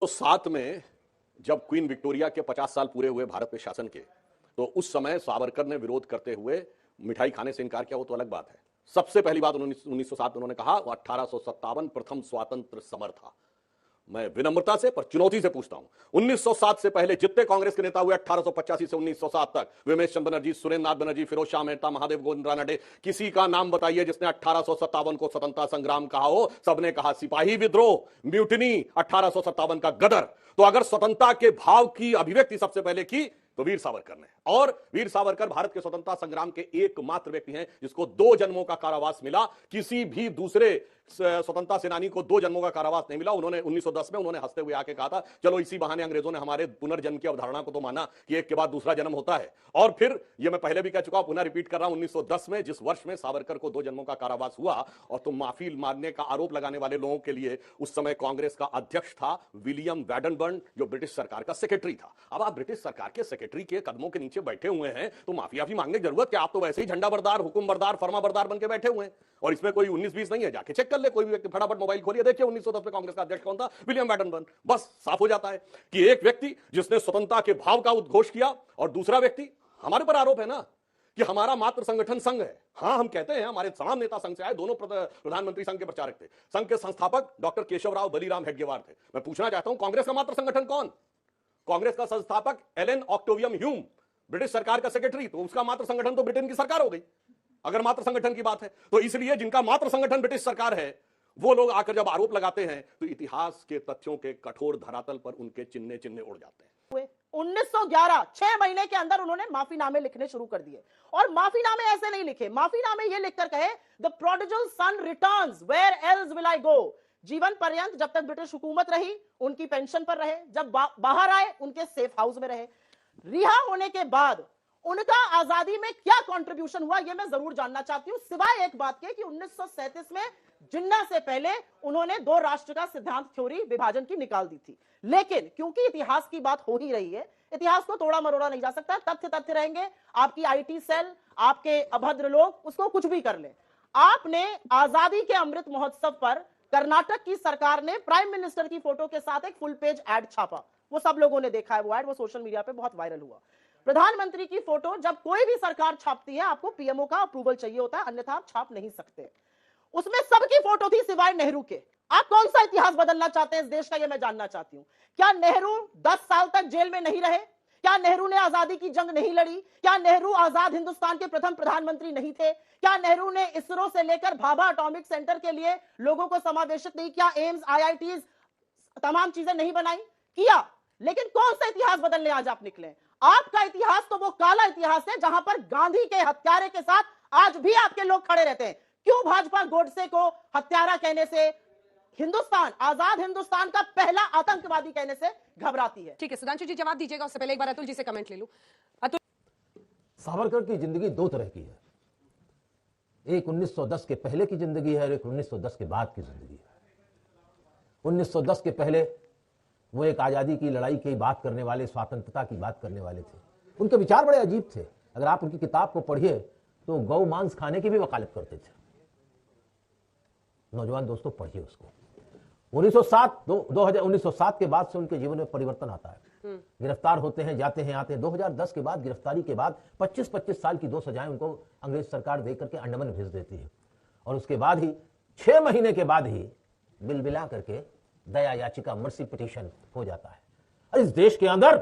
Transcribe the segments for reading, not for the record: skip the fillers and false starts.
तो साथ में जब क्वीन विक्टोरिया के 50 साल पूरे हुए भारत पे शासन के, तो उस समय सावरकर ने विरोध करते हुए मिठाई खाने से इनकार किया, वो तो अलग बात है। सबसे पहली बात 1907 में उन्होंने कहा, वो 1857 प्रथम स्वातंत्र समर था। मैं विनम्रता से पर चुनौती से पूछता हूं, 1907 से पहले जितने कांग्रेस के नेता हुए 1885 से 1907 तक, विमेश चंद्र बनर्जी, सुरेंद्र नाथ बनर्जी, फिरोज शाह मेहता, महादेव गोविंद रानडे, किसी का नाम बताइए जिसने 1857 को स्वतंत्रता संग्राम कहा हो। सबने कहा सिपाही विद्रोह, म्यूटिनी, 1857 का गदर। तो अगर स्वतंत्रता के भाव की अभिव्यक्ति सबसे पहले की तो वीर सावरकर ने, और वीर सावरकर भारत के स्वतंत्रता संग्राम के एकमात्र व्यक्ति हैं जिसको 2 जन्मों का कारावास मिला। किसी भी दूसरे स्वतंत्रता सेनानी को 2 जन्मों का कारावास नहीं मिला। उन्होंने 1910 में उन्होंने हंसते हुए आके कहा था, चलो इसी बहाने अंग्रेजों ने हमारे पुनर्जन्म की अवधारणा को तो माना कि एक के बाद दूसरा जन्म होता है। और फिर ये मैं पहले भी कह चुका हूं, पुनः रिपीट कर रहा हूं, 1910 में जिस वर्ष में सावरकर को 2 जन्मों का कारावास हुआ, और तो माफी मांगने का आरोप लगाने वाले लोगों के लिए उस समय कांग्रेस का अध्यक्ष था विलियम वैडनबर्न, जो ब्रिटिश सरकार का सेक्रेटरी था। अब आप ब्रिटिश सरकार के सेक्रेटरी के कदमों के नीचे बैठे हुए हैं तो माफी मांगने की जरूरत क्या? आप तो वैसे ही झंडा बरदार, हुकुम बरदार, फरमा बरदार बन के बैठे हुए हैं। और इसमें कोई 19-20 नहीं है, जाके चेक कर ले कोई भी व्यक्ति, फटाफट मोबाइल खोलिए, देखिए 1910 में कांग्रेस का अध्यक्ष कौन था, विलियम वैडनबर्न। बस साफ हो जाता है कि एक व्यक्ति जिसने स्वतंत्रता के भाव का उद्घोष किया, और दूसरा व्यक्ति, हमारे पर आरोप है ना कि हमारा मात्र संगठन संघ है। हां, हम कहते हैं हमारे तमाम नेता संघ से आए, दोनों प्रधानमंत्री संघ के प्रचारक थे। संघ के संस्थापक डॉक्टर केशवराव बलीराम हेडगेवार थे। मैं पूछना चाहता हूं, कांग्रेस का मात्र संगठन कौन? कांग्रेस का संस्थापक एलन ऑक्टेवियम ह्यूम, ब्रिटिश सरकार का सेक्रेटरी, तो उसका मात्र संगठन तो ब्रिटेन की सरकार हो गई, अगर मात्र संगठन की बात है तो। इसलिए जिनका मात्र संगठन ब्रिटिश सरकार है, वो लोग आकर जब आरोप लगाते हैं तो इतिहास के तथ्यों के कठोर धरातल पर उनके चिन्ह चिन्ह उड़ जाते हैं। 1911 6 महीने के अंदर उन्होंने माफीनामे लिखने शुरू कर दिए, और माफीनामे ऐसे नहीं लिखे, माफीनामे ये लिखकर कहे, the prodigal son returns, where else will I go. जीवन पर्यंत जब तक ब्रिटिश हुकूमत रही उनकी पेंशन पर रहे, जब बाहर आए उनके सेफ हाउस में रहे। रिहा होने के बाद उनका आजादी में क्या कंट्रीब्यूशन हुआ यह मैं जरूर जानना चाहती हूं, सिवाय एक बात के कि 1937 में जिन्ना से पहले उन्होंने 2 राष्ट्र का सिद्धांत थ्योरी विभाजन की निकाल दी थी। लेकिन क्योंकि इतिहास की बात हो ही रही है, इतिहास को तोड़ा मरोड़ा नहीं जा सकता, तथ्य तथ्य रहेंगे। आपकी आईटी सेल, आपके अभद्र लोग उसको कुछ भी कर ले। आपने आजादी के अमृत महोत्सव पर कर्नाटक की सरकार ने प्राइम मिनिस्टर की फोटो के साथ एक फुल पेज एड छापा, वो सब लोगों ने देखा है, वो एड वो सोशल मीडिया पे बहुत वायरल हुआ। प्रधानमंत्री की फोटो जब कोई भी सरकार छापती है, आपको पीएमओ का अप्रूवल चाहिए होता है, अन्यथा आप छाप नहीं सकते। उसमें सबकी फोटो थी सिवाय नेहरू के। आप कौन सा इतिहास बदलना चाहते हैं इस देश का, यह मैं जानना चाहती हूं। क्या नेहरू 10 साल तक जेल में नहीं रहे? क्या नेहरू ने आजादी की जंग नहीं लड़ी? क्या नेहरू आजाद हिंदुस्तान के प्रथम प्रधानमंत्री नहीं थे? क्या नेहरू ने इसरो से लेकर भाभा एटॉमिक सेंटर के लिए लोगों को समावेशित नहीं किया? एम्स, आईआईटीज, तमाम चीजें नहीं बनाई? किया। लेकिन कौन सा इतिहास बदलने आज आप निकले? आपका इतिहास तो वो काला इतिहास है जहां पर गांधी के हत्यारे के साथ आज भी आपके लोग खड़े रहते हैं। क्यों भाजपा गोडसे को हत्यारा कहने से, हिंदुस्तान, आजाद हिंदुस्तान का पहला आतंकवादी कहने से घबराती है? ठीक है, सुधांशु जी जवाब दीजिएगा, उससे पहले एक बार अतुल जी से कमेंट ले लूं। अतुल, सावरकर की जिंदगी 2 तरह की है, एक 1910 के पहले की जिंदगी है और एक 1910 के बाद की जिंदगी है। 1910 के पहले वो एक आजादी की लड़ाई की बात करने वाले, स्वतंत्रता की बात करने वाले थे। उनके विचार बड़े अजीब थे। अगर आप उनकी किताब को पढ़िए तो गौ मांस खाने की भी वकालत करते थे। नौजवान दोस्तों, पढ़िए उसको। 1907 के बाद से उनके जीवन में परिवर्तन आता है। गिरफ्तार होते हैं, जाते हैं, आते हैं। 2010 के बाद, गिरफ्तारी के बाद 25-25 साल की 2 सजाएं उनको अंग्रेज सरकार दे करके अंडमान भेज देती है, और उसके बाद ही 6 महीने के बाद ही बिलबिला करके दया याचिका, मर्सी पिटीशन हो जाता है। और इस देश के अंदर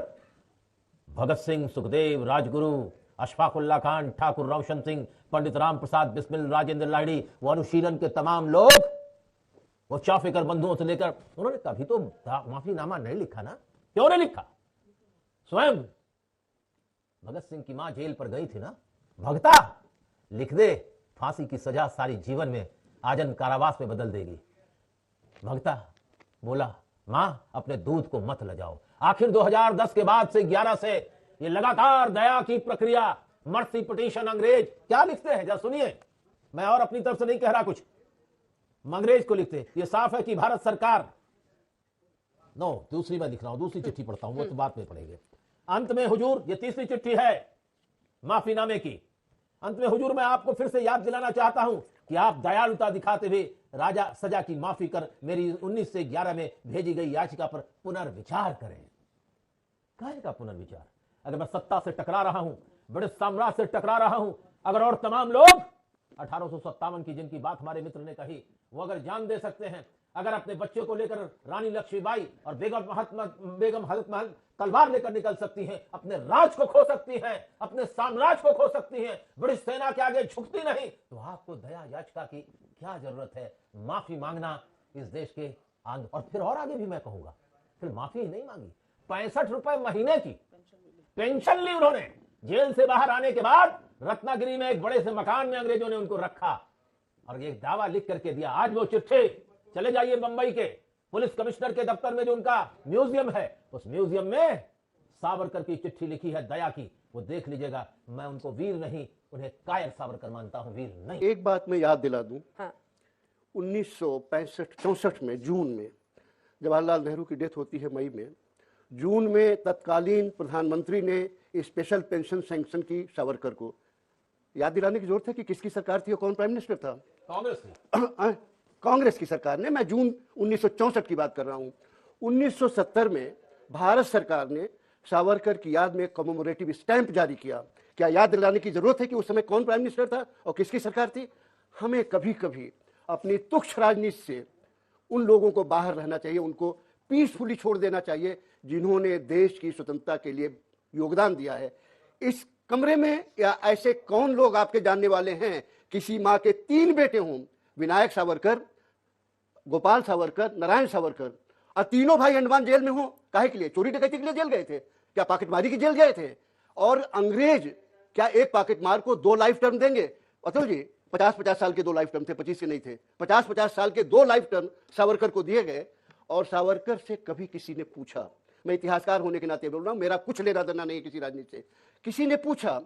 भगत सिंह, सुखदेव, राजगुरु, अशफाकुल्ला खान, ठाकुर रोशन सिंह, पंडित राम प्रसाद बिस्मिल, राजेंद्र लाहिड़ी, वो अनुशीलन के तमाम लोग, वो चाफेकर बंधुओं से लेकर, उन्होंने कभी तो माफीनामा नहीं लिखा ना। क्यों नहीं लिखा? स्वयं भगत सिंह की मां जेल पर गई थी ना, भगता लिख दे, फांसी की सजा सारी जीवन में आजन कारावास में बदल देगी। भगता बोला, मां अपने दूध को मत लजाओ। आखिर 2010 के बाद से 11 से ये लगातार दया की प्रक्रिया, मर्सी पिटीशन, अंग्रेज क्या लिखते हैं जरा सुनिए। मैं और अपनी तरफ से नहीं कह रहा कुछ, अंग्रेज को लिखते। ये साफ है कि भारत सरकार, नो दूसरी मैं दिख रहा हूं, दूसरी चिट्ठी पढ़ता हूं, वो तो बात में पढ़ेंगे। अंत में हुजूर, ये तीसरी चिट्ठी है माफीनामे की। अंत में हुजूर, मैं आपको फिर से याद दिलाना चाहता हूं कि आप दयालुता दिखाते हुए राजा सजा की माफी कर मेरी 19 से 11 में भेजी गई याचिका पर पुनर्विचार करें। काहे का पुनर्विचार? अगर मैं सत्ता से टकरा रहा हूं, ब्रिटिश साम्राज्य से टकरा रहा हूं, अगर और तमाम लोग 1857 की जिनकी बात हमारे मित्र ने कही, वो अगर जान दे सकते हैं, अगर अपने बच्चों को लेकर रानी लक्ष्मीबाई और बेगम हजरत महल तलवार लेकर निकल सकती हैं, अपने राज को खो सकती हैं, अपने साम्राज्य को खो सकती हैं, ब्रिटिश सेना के आगे झुकती नहीं, तो आपको दया याचिका की क्या जरूरत है? माफी मांगना इस देश के और फिर और आगे भी मैं कहूंगा, फिर माफी ही नहीं मांगी, 65 रुपए महीने की पेंशन ली उन्होंने। जेल से बाहर आने के बाद रत्नागिरी में एक बड़े से मकान में अंग्रेजों ने उनको रखा और एक दावा लिख करके दिया। आज वो चिट्ठी, चले जाइए बंबई के पुलिस कमिश्नर के दफ्तर में जो उनका म्यूजियम है, उस म्यूजियम में सावरकर की चिट्ठी लिखी है दया की, वो देख लीजिएगा। मैं उनको वीर नहीं, उन्हें कायर सावरकर मानता हूं, वीर नहीं। एक बात मैं याद दिला दूं, हाँ। 1965-64 में जून में जवाहरलाल नेहरू की डेथ होती है मई में, जून में तत्कालीन प्रधानमंत्री ने स्पेशल पेंशन सैंक्शन की सावरकर को। याद दिलाने की जरूरत है कि किसकी सरकार थी और कौन प्राइम मिनिस्टर था? कांग्रेस थी। कांग्रेस की सरकार ने। मैं जून 1964 की बात कर रहा हूं। 1970 में भारत सरकार ने सावरकर की याद में कमेमोरेटिव स्टैंप जारी किया। क्या याद दिलाने की जरूरत है कि उस समय कौन प्राइम मिनिस्टर था और किसकी सरकार थी? हमें कभी कभी अपनी तुच्छ राजनीति से उन लोगों को बाहर रहना चाहिए, उनको पीसफुली छोड़ देना चाहिए जिन्होंने देश की स्वतंत्रता के लिए योगदान दिया है। इस कमरे में या ऐसे कौन लोग आपके जानने वाले हैं किसी माँ के 3 बेटे हों, विनायक सावरकर, गोपाल सावरकर, नारायण सावरकर, और तीनों भाई अंडमान जेल में हो? काहे के लिए? चोरी डकैती के लिए जेल गए थे? क्या पॉकेटमारी की जेल गए थे? और अंग्रेज क्या एक पॉकेटमार को 2 लाइफ टर्म देंगे? अतुल जी, 50-50 साल के 2 लाइफ टर्म थे, 25 के नहीं थे। 50-50 साल के 2 लाइफ टर्म सावरकर को दिए गए। और सावरकर से कभी किसी ने पूछा, मैं इतिहासकार होने के नाते बोल रहा हूं, मेरा कुछ लेना देना नहीं किसी राजनीति से, किसी ने पूछा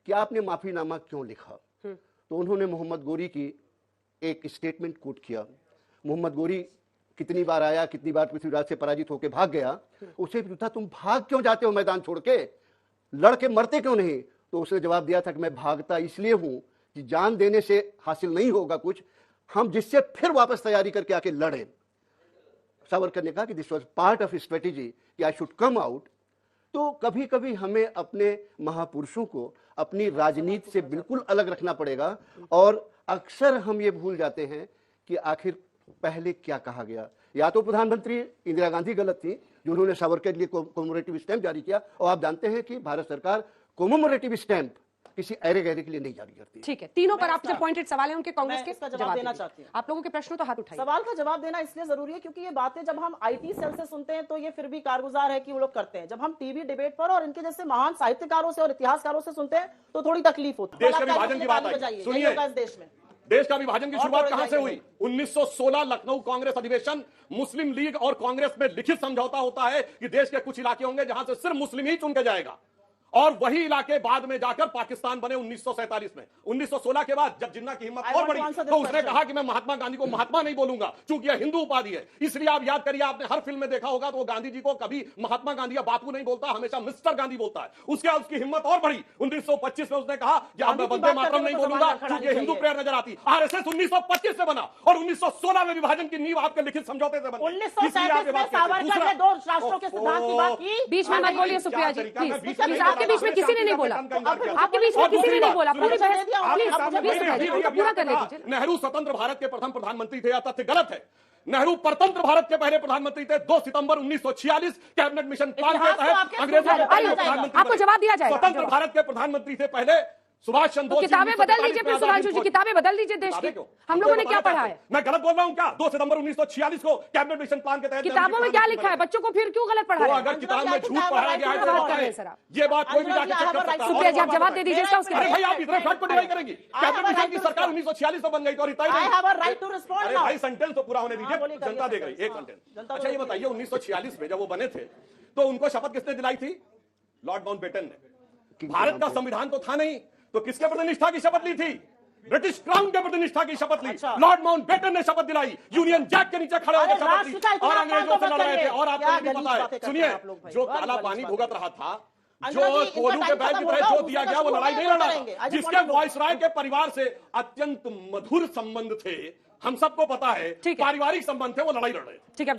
कि आपने माफीनामा क्यों लिखा? तो उन्होंने मोहम्मद गोरी की एक स्टेटमेंट कोट किया। मोहम्मद गोरी कितनी बार आया, कितनी बार पृथ्वीराज से पराजित होकर भाग गया, उसे पूछा तुम भाग क्यों जाते हो मैदान छोड़ के, लड़ के मरते क्यों नहीं? तो उसने जवाब दिया था कि मैं भागता इसलिए हूं कि जान देने से हासिल नहीं होगा कुछ, हम जिससे फिर वापस तैयारी करके आके लड़े। सावरकर ने कहा कि this was part of strategy कि आई शुड कम आउट। तो कभी कभी हमें अपने महापुरुषों को अपनी राजनीति से बिल्कुल अलग रखना पड़ेगा। और अक्सर हम ये भूल जाते हैं कि आखिर पहले क्या कहा गया। या तो प्रधानमंत्री इंदिरा गांधी गलत थी जो उन्होंने सावरकर के लिए कोमोमोरेटिव स्टैंप जारी किया, और आप जानते हैं कि भारत सरकार कोमोमोरेटिव स्टैंप किसी ऐरे गहरे के लिए नहीं जारी करती। ठीक है, तीनों पर आपसे पॉइंटेड सवाल है उनके कांग्रेस के, इसका जवाब देना दीजिए। चाहती हूं। आप लोगों के प्रश्नों तो हाथ उठाइए। सवाल का जवाब देना इसलिए जरूरी है क्योंकि ये बातें जब हम आईटी सेल से सुनते हैं तो ये फिर भी कारगुजार है कि वो लोग करते हैं। जब हम टीवी डिबेट पर और इनके जैसे महान साहित्यकारों से और इतिहासकारों से सुनते हैं तो थोड़ी तकलीफ होती है। देश के विभाजन की बात आई, सुनिए, इस देश में देश का विभाजन की शुरुआत थोड़े कहां से हुई? 1916 लखनऊ कांग्रेस अधिवेशन। मुस्लिम लीग और कांग्रेस में लिखित समझौता होता है कि देश के कुछ इलाके होंगे जहां से सिर्फ मुस्लिम ही चुन के जाएगा, और वही इलाके बाद में जाकर पाकिस्तान बने 1947 में। 1916 के बाद जब जिन्ना की हिम्मत और बढ़ी तो उसने कहा कि मैं महात्मा गांधी को महात्मा नहीं बोलूंगा क्योंकि यह हिंदू उपाधि है। इसलिए आप याद करिए, आपने हर फिल्म में देखा होगा तो वो गांधी जी को कभी महात्मा गांधी या बापू नहीं बोलता, हमेशा मिस्टर गांधी बोलता है। उसके बाद उसकी हिम्मत और बढ़ी। 1925 में उसने कहा कि अब मैं वंदे मातरम नहीं बोलूंगा क्योंकि हिंदू प्रेयर नजर आती। आरएसएस 1925 से बना और 1916 में विभाजन की नींव आपके लिखित समझौते से बनी। 1937 में सावरकर ने 2 राष्ट्रों के सिद्धांत की बात की। बीच में मत बोलिए सुप्रिया जी, प्लीज। आपके बीच में किसी ने नहीं बोला, आपके बीच में किसी ने नहीं बोला। पूरी बहस पूरा करने दीजिए। नेहरू स्वतंत्र भारत के प्रथम प्रधानमंत्री थे, यह तथ्य गलत है। नेहरू परतंत्र भारत के पहले प्रधानमंत्री थे। 2 सितंबर 1946 कैबिनेट मिशन प्लान के तहत अंग्रेजों के पहले प्रधानमंत्री, आपको जवाब दिया जाएगा। स्वतंत्र भारत के प्रधानमंत्री थे पहले सुभाष चंद्र बोस। किताबें बदल दीजिए फिर सुभाष जी, किताबें बदल दीजिए देश की। हम लोगों ने क्या पढ़ा है? मैं गलत बोल रहा हूं क्या? 2 सितंबर 1946 को कैबिनेट मिशन प्लान के तहत किताबों में क्या लिखा है? बच्चों को फिर क्यों गलत पढ़ा तो है? अगर किताब में झूठ पढ़ाया गया है तो बात क्या कर रहे है? हैं सर आप? ये बात कोई भी जाके चेक कर सकता है। सुप्रिया जी, आप जवाब दे दीजिए इसका। उसके अरे बाद भाई, आप इतने फैक्ट को डिनाई करेंगी? कैबिनेट मिशन की सरकार 1946 में बन गई तो रिताई I have a right to respond अरे now. भाई, सेंटेंस तो पूरा होने हाँ, दीजिए, बोलिए, करिए जनता देख रही sentence। एक हाँ, सेंटेंस। जनता अच्छा, ये बोलिए। बताइए 1946 में जब वो बने थे तो उनको शपथ किसने दिलाई थी? लॉर्ड माउंटबेटन ने। भारत का संविधान तो था नहीं, तो किसके प्रति निष्ठा की शपथ ली थी? ब्रिटिश क्राउन के प्रति निष्ठा की शपथ ली। अच्छा। लॉर्ड माउंटबेटन ने शपथ दिलाई, यूनियन जैक के नीचे खड़े होकर अरे, शपथ ली राष्ट्र का और इतिहास अंग्रेजों से मत लड़ रहे थे। करिए। और आपको क्या ये भी गलीज पता बातें है, करते सुनिए, हैं आप लोग भाई, जो बहुत काला गलीज पानी बातें भुगत रहा था, जो अंजना जी, कोलू इनका के टाइम बैग की खत्म तरह होगा, जो दिया उसका गया वो शुरू लड़ाई नहीं होगा, लड़ा करेंगे। था, I just जिसके want to- वॉइसराय के परिवार से अत्यंत मधुर संबंध थे। हम सबको पता है ठीक है। पारिवारिक संबंध थे, वो लड़ाई लड़ रहे थे। ठीक है।